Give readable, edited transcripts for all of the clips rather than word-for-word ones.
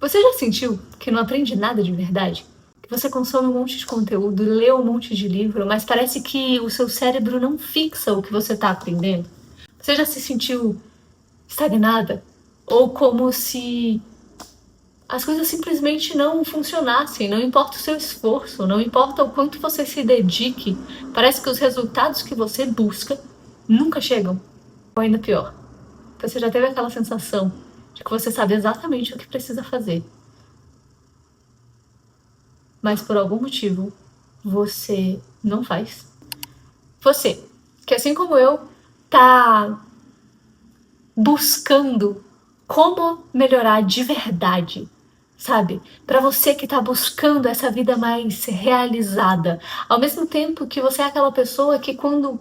Você já sentiu que não aprende nada de verdade? Que você consome um monte de conteúdo, lê um monte de livro, mas parece que o seu cérebro não fixa o que você está aprendendo? Você já se sentiu estagnada? Ou como se as coisas simplesmente não funcionassem, não importa o seu esforço, não importa o quanto você se dedique, parece que os resultados que você busca nunca chegam. Ou ainda pior, você já teve aquela sensação de que você sabe exatamente o que precisa fazer, mas por algum motivo você não faz? Você, que assim como eu, tá buscando como melhorar de verdade, sabe? Para você que tá buscando essa vida mais realizada, ao mesmo tempo que você é aquela pessoa que quando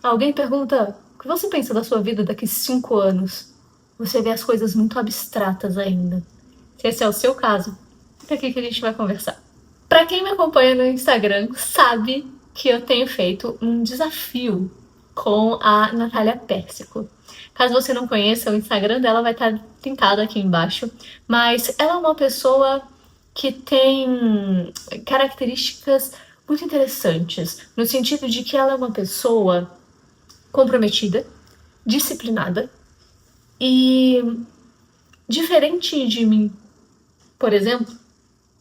alguém pergunta o que você pensa da sua vida daqui 5 anos, você vê as coisas muito abstratas ainda. Se esse é o seu caso, é aqui que a gente vai conversar. Para quem me acompanha no Instagram, sabe que eu tenho feito um desafio com a Natália Pérsico. Caso você não conheça, o Instagram dela vai estar linkado aqui embaixo, mas ela é uma pessoa que tem características muito interessantes, no sentido de que ela é uma pessoa comprometida, disciplinada e diferente de mim, por exemplo,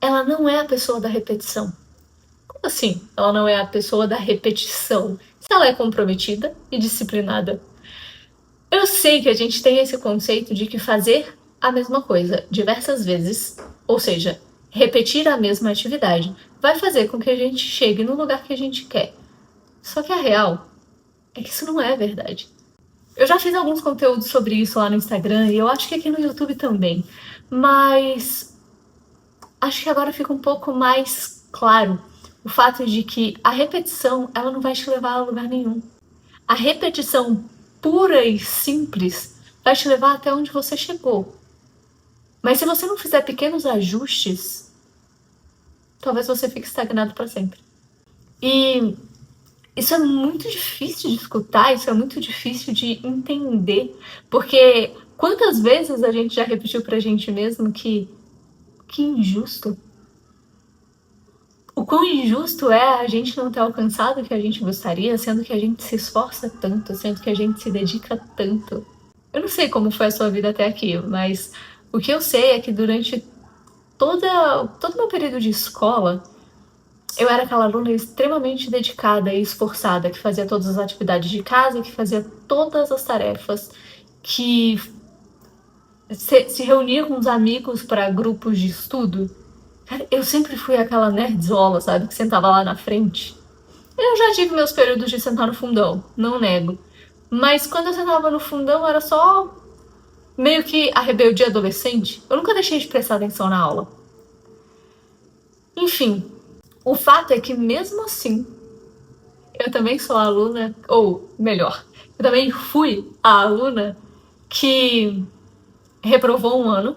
ela não é a pessoa da repetição. Como assim? Ela não é a pessoa da repetição. Se ela é comprometida e disciplinada. Eu sei que a gente tem esse conceito de que fazer a mesma coisa diversas vezes, ou seja, repetir a mesma atividade, vai fazer com que a gente chegue no lugar que a gente quer. Só que a real é que isso não é verdade. Eu já fiz alguns conteúdos sobre isso lá no Instagram e eu acho que aqui no YouTube também, mas acho que agora fica um pouco mais claro o fato de que a repetição ela não vai te levar a lugar nenhum. A repetição pura e simples vai te levar até onde você chegou. Mas se você não fizer pequenos ajustes, talvez você fique estagnado para sempre. E isso é muito difícil de escutar, isso é muito difícil de entender, porque quantas vezes a gente já repetiu pra gente mesmo que injusto. O quão injusto é a gente não ter alcançado o que a gente gostaria, sendo que a gente se esforça tanto, sendo que a gente se dedica tanto. Eu não sei como foi a sua vida até aqui, mas o que eu sei é que durante todo o meu período de escola, eu era aquela aluna extremamente dedicada e esforçada, que fazia todas as atividades de casa, que fazia todas as tarefas, que se reunia com os amigos para grupos de estudo. Cara, eu sempre fui aquela nerdzola, sabe? Que sentava lá na frente. Eu já tive meus períodos de sentar no fundão, não nego. Mas quando eu sentava no fundão era só meio que a rebeldia adolescente. Eu nunca deixei de prestar atenção na aula. Enfim, o fato é que mesmo assim, eu também sou a aluna, ou melhor, eu também fui a aluna que reprovou um ano,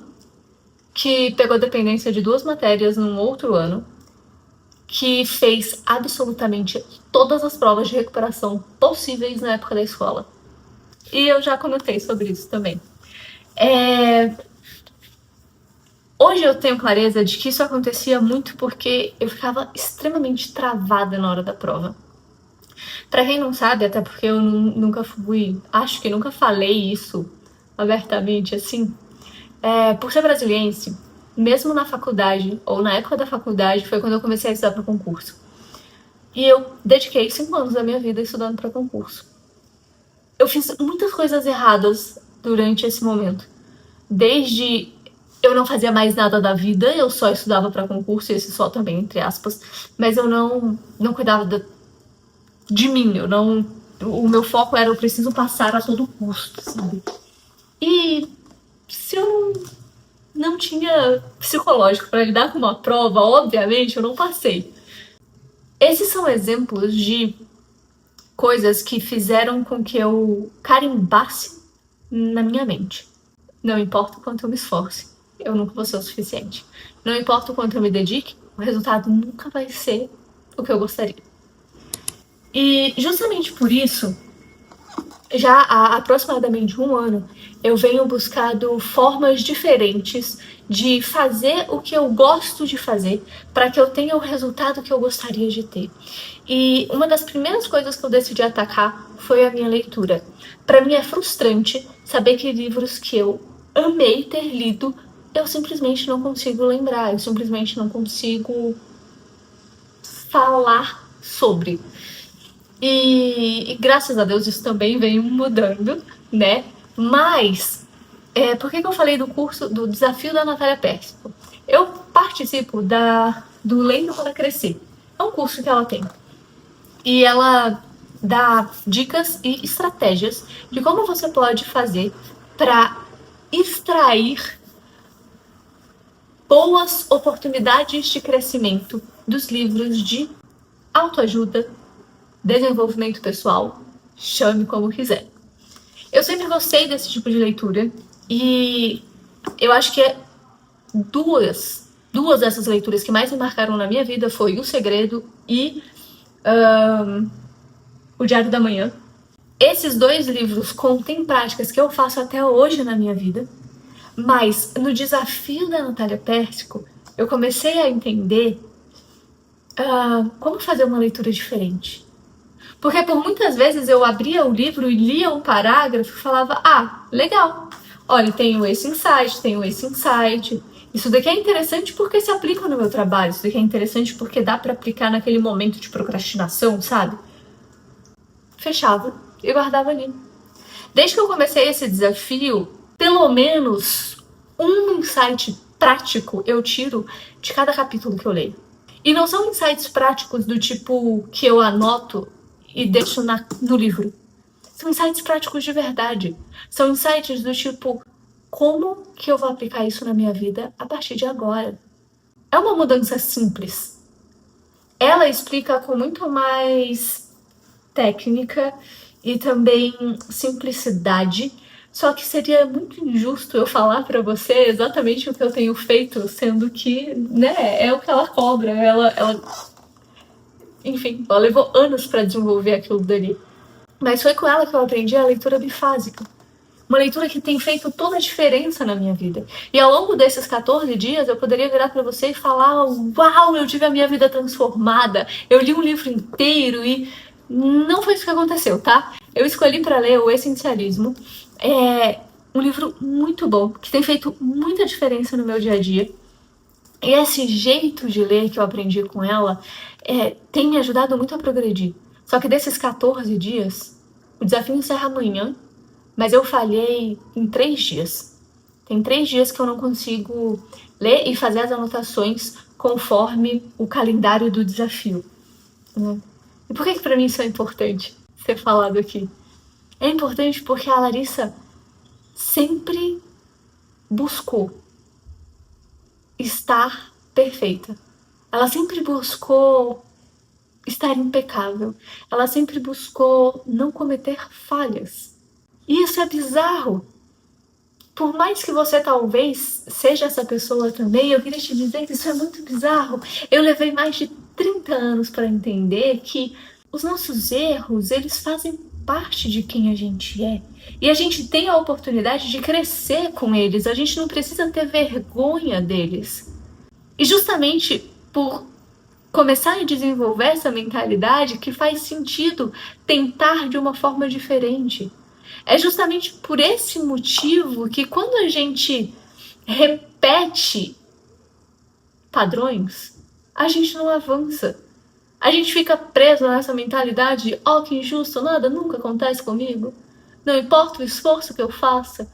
que pegou dependência de 2 matérias num outro ano, que fez absolutamente todas as provas de recuperação possíveis na época da escola. E eu já comentei sobre isso também. Hoje eu tenho clareza de que isso acontecia muito porque eu ficava extremamente travada na hora da prova. Pra quem não sabe, até porque eu nunca fui, acho que nunca falei isso abertamente assim, por ser brasiliense, mesmo na faculdade, ou na época da faculdade, foi quando eu comecei a estudar para concurso. E eu dediquei 5 anos da minha vida estudando para concurso. Eu fiz muitas coisas erradas durante esse momento. Desde eu não fazia mais nada da vida, eu só estudava para concurso, e esse só também, entre aspas, mas eu não cuidava de mim, o meu foco era eu preciso passar a todo custo, sabe? E se eu não tinha psicológico para lidar com uma prova, obviamente eu não passei. Esses são exemplos de coisas que fizeram com que eu carimbasse na minha mente. Não importa o quanto eu me esforce, eu nunca vou ser o suficiente. Não importa o quanto eu me dedique, o resultado nunca vai ser o que eu gostaria. E justamente por isso, já há aproximadamente 1 ano, eu venho buscando formas diferentes de fazer o que eu gosto de fazer para que eu tenha o resultado que eu gostaria de ter. E uma das primeiras coisas que eu decidi atacar foi a minha leitura. Para mim é frustrante saber que livros que eu amei ter lido, eu simplesmente não consigo lembrar, eu simplesmente não consigo falar sobre. E graças a Deus isso também vem mudando, né? Mas, por que eu falei do curso, do desafio da Natália Pérsico? Eu participo do Lendo para Crescer. É um curso que ela tem. E ela dá dicas e estratégias de como você pode fazer para extrair boas oportunidades de crescimento dos livros de autoajuda, desenvolvimento pessoal, chame como quiser. Eu sempre gostei desse tipo de leitura e eu acho que duas dessas leituras que mais me marcaram na minha vida foi O Segredo e O Diário da Manhã. Esses dois livros contêm práticas que eu faço até hoje na minha vida, mas no desafio da Natália Pérsico, eu comecei a entender como fazer uma leitura diferente. Porque por muitas vezes eu abria o livro e lia um parágrafo e falava, legal, olha, tenho esse insight, isso daqui é interessante porque se aplica no meu trabalho, isso daqui é interessante porque dá para aplicar naquele momento de procrastinação, sabe? Fechava e guardava ali. Desde que eu comecei esse desafio, pelo menos um insight prático eu tiro de cada capítulo que eu leio. E não são insights práticos do tipo que eu anoto e deixo no livro. São insights práticos de verdade. São insights do tipo, como que eu vou aplicar isso na minha vida a partir de agora? É uma mudança simples. Ela explica com muito mais técnica e também simplicidade, só que seria muito injusto eu falar para você exatamente o que eu tenho feito, sendo que, né, é o que ela cobra, enfim, ela levou anos para desenvolver aquilo dali. Mas foi com ela que eu aprendi a leitura bifásica. Uma leitura que tem feito toda a diferença na minha vida. E ao longo desses 14 dias, eu poderia virar para você e falar, uau, eu tive a minha vida transformada, eu li um livro inteiro e não foi isso que aconteceu, tá? Eu escolhi para ler O Essencialismo. É um livro muito bom, que tem feito muita diferença no meu dia a dia. E esse jeito de ler que eu aprendi com ela tem me ajudado muito a progredir. Só que desses 14 dias, o desafio encerra amanhã, mas eu falhei em 3 dias. Tem 3 dias que eu não consigo ler e fazer as anotações conforme o calendário do desafio. Né? E por que para mim isso é importante ser falado aqui? É importante porque a Larissa sempre buscou estar perfeita. Ela sempre buscou estar impecável. Ela sempre buscou não cometer falhas. E isso é bizarro. Por mais que você talvez seja essa pessoa também, eu queria te dizer que isso é muito bizarro. Eu levei mais de 30 anos para entender que os nossos erros, eles fazem parte de quem a gente é. E a gente tem a oportunidade de crescer com eles. A gente não precisa ter vergonha deles. E justamente por começar a desenvolver essa mentalidade que faz sentido tentar de uma forma diferente. É justamente por esse motivo que quando a gente repete padrões, a gente não avança. A gente fica preso nessa mentalidade de, que injusto, nada nunca acontece comigo. Não importa o esforço que eu faça.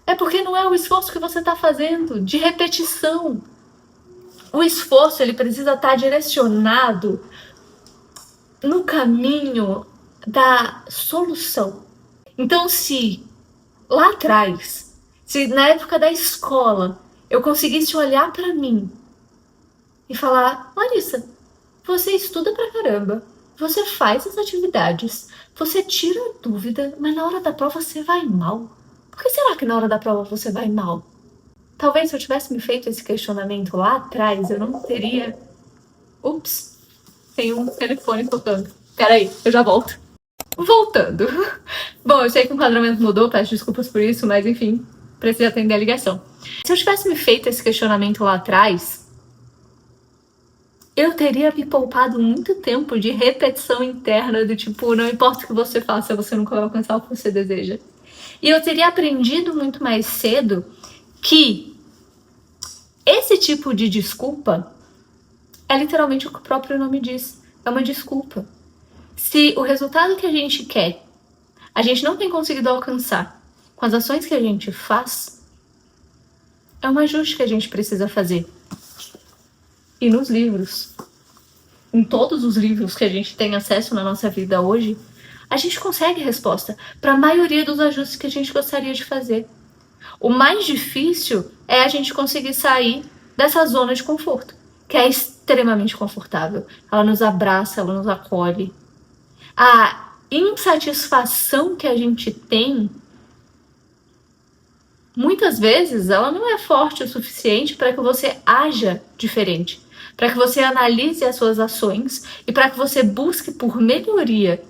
É porque não é o esforço que você está fazendo, de repetição. O esforço ele precisa estar direcionado no caminho da solução. Então, se lá atrás, se na época da escola, eu conseguisse olhar para mim e falar, Larissa, você estuda pra caramba, você faz as atividades, você tira a dúvida, mas na hora da prova você vai mal. Por que será que na hora da prova você vai mal? Talvez se eu tivesse me feito esse questionamento lá atrás, eu não teria... Ups, tem um telefone tocando. Peraí, eu já volto. Voltando. Bom, eu sei que o enquadramento mudou, peço desculpas por isso, mas enfim, preciso atender a ligação. Se eu tivesse me feito esse questionamento lá atrás, eu teria me poupado muito tempo de repetição interna do tipo, não importa o que você faça, você nunca vai alcançar o que você deseja. E eu teria aprendido muito mais cedo que esse tipo de desculpa é literalmente o que o próprio nome diz. É uma desculpa. Se o resultado que a gente quer, a gente não tem conseguido alcançar com as ações que a gente faz, é um ajuste que a gente precisa fazer. E nos livros, em todos os livros que a gente tem acesso na nossa vida hoje, a gente consegue resposta para a maioria dos ajustes que a gente gostaria de fazer. O mais difícil é a gente conseguir sair dessa zona de conforto, que é extremamente confortável. Ela nos abraça, ela nos acolhe. A insatisfação que a gente tem, muitas vezes, ela não é forte o suficiente para que você haja diferente, para que você analise as suas ações e para que você busque por melhoria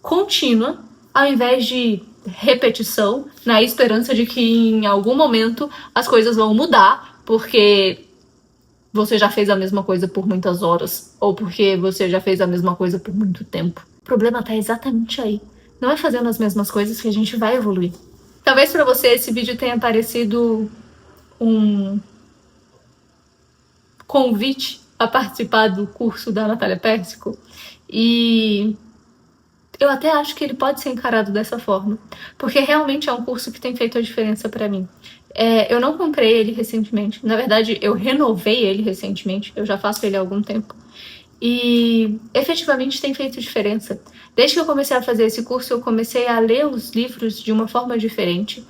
contínua, ao invés de repetição, na esperança de que em algum momento as coisas vão mudar, porque você já fez a mesma coisa por muitas horas, ou porque você já fez a mesma coisa por muito tempo. O problema está exatamente aí. Não é fazendo as mesmas coisas que a gente vai evoluir. Talvez para você esse vídeo tenha parecido um convite a participar do curso da Natália Pérsico, e eu até acho que ele pode ser encarado dessa forma, porque realmente é um curso que tem feito a diferença para mim. Eu não comprei ele recentemente, na verdade eu renovei ele recentemente, eu já faço ele há algum tempo, e efetivamente tem feito diferença. Desde que eu comecei a fazer esse curso, eu comecei a ler os livros de uma forma diferente,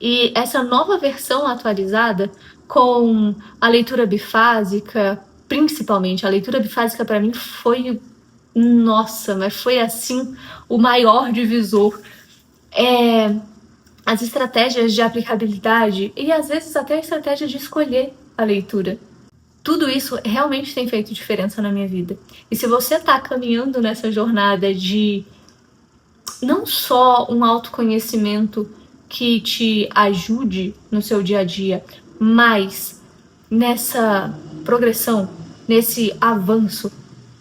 e essa nova versão atualizada, com a leitura bifásica, principalmente, a leitura bifásica para mim foi, nossa, mas foi assim o maior divisor. As estratégias de aplicabilidade e às vezes até a estratégia de escolher a leitura. Tudo isso realmente tem feito diferença na minha vida. E se você está caminhando nessa jornada de não só um autoconhecimento que te ajude no seu dia a dia, mas nessa progressão, nesse avanço.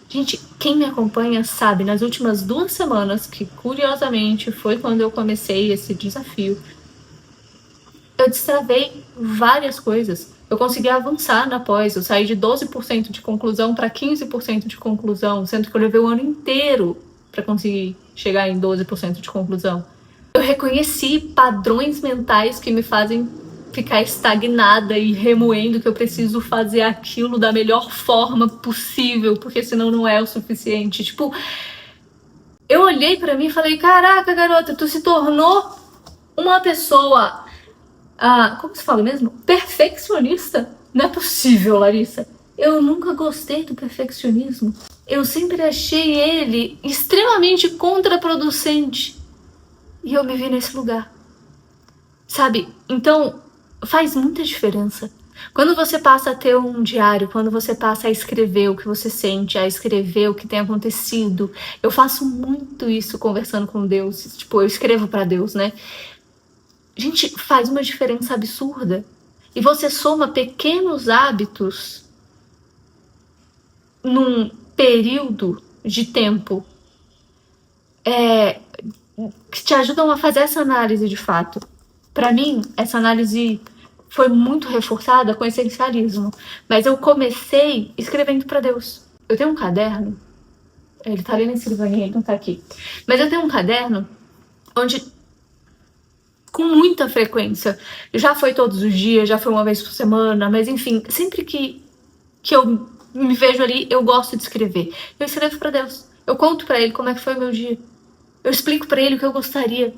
Gente, quem me acompanha sabe, nas últimas 2 semanas, que curiosamente foi quando eu comecei esse desafio, eu destravei várias coisas. Eu consegui avançar na pós, eu saí de 12% de conclusão para 15% de conclusão, sendo que eu levei o ano inteiro para conseguir chegar em 12% de conclusão. Eu reconheci padrões mentais que me fazem ficar estagnada e remoendo que eu preciso fazer aquilo da melhor forma possível, porque senão não é o suficiente. Tipo, eu olhei pra mim e falei, caraca, garota, tu se tornou uma pessoa, como se fala mesmo? Perfeccionista? Não é possível, Larissa. Eu nunca gostei do perfeccionismo. Eu sempre achei ele extremamente contraproducente. E eu me vi nesse lugar. Sabe? Então, faz muita diferença. Quando você passa a ter um diário, quando você passa a escrever o que você sente, a escrever o que tem acontecido, eu faço muito isso conversando com Deus, tipo, eu escrevo pra Deus, né? Gente, faz uma diferença absurda. E você soma pequenos hábitos num período de tempo que te ajudam a fazer essa análise de fato. Pra mim, essa análise foi muito reforçada com o essencialismo, mas eu comecei escrevendo pra Deus. Eu tenho um caderno, ele tá ali na escrivaninha, ele não tá aqui, mas eu tenho um caderno onde, com muita frequência, já foi todos os dias, já foi uma vez por semana, mas enfim, sempre que eu me vejo ali, eu gosto de escrever. Eu escrevo pra Deus, eu conto pra ele como é que foi o meu dia, eu explico pra ele o que eu gostaria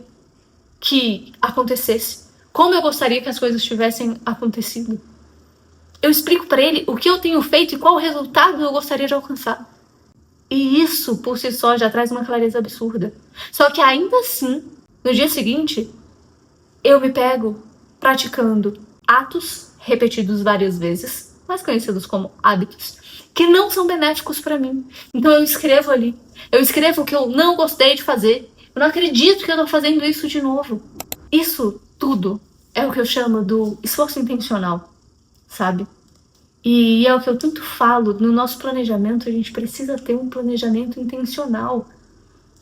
que acontecesse, como eu gostaria que as coisas tivessem acontecido. Eu explico pra ele o que eu tenho feito e qual resultado eu gostaria de alcançar. E isso, por si só, já traz uma clareza absurda. Só que ainda assim, no dia seguinte, eu me pego praticando atos repetidos várias vezes, mais conhecidos como hábitos, que não são benéficos pra mim. Então eu escrevo ali. Eu escrevo o que eu não gostei de fazer, Eu não acredito que eu tô fazendo isso de novo. Isso tudo é o que eu chamo do esforço intencional, sabe? E é o que eu tanto falo, no nosso planejamento a gente precisa ter um planejamento intencional.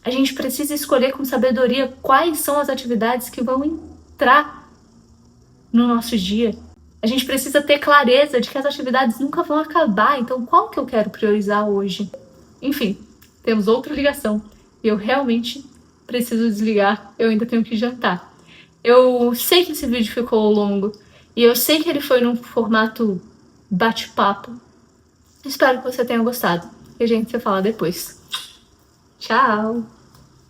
A gente precisa escolher com sabedoria quais são as atividades que vão entrar no nosso dia. A gente precisa ter clareza de que as atividades nunca vão acabar, então qual que eu quero priorizar hoje? Enfim, temos outra ligação e eu realmente preciso desligar, eu ainda tenho que jantar. Eu sei que esse vídeo ficou longo e eu sei que ele foi num formato bate-papo. Espero que você tenha gostado e a gente se fala depois. Tchau!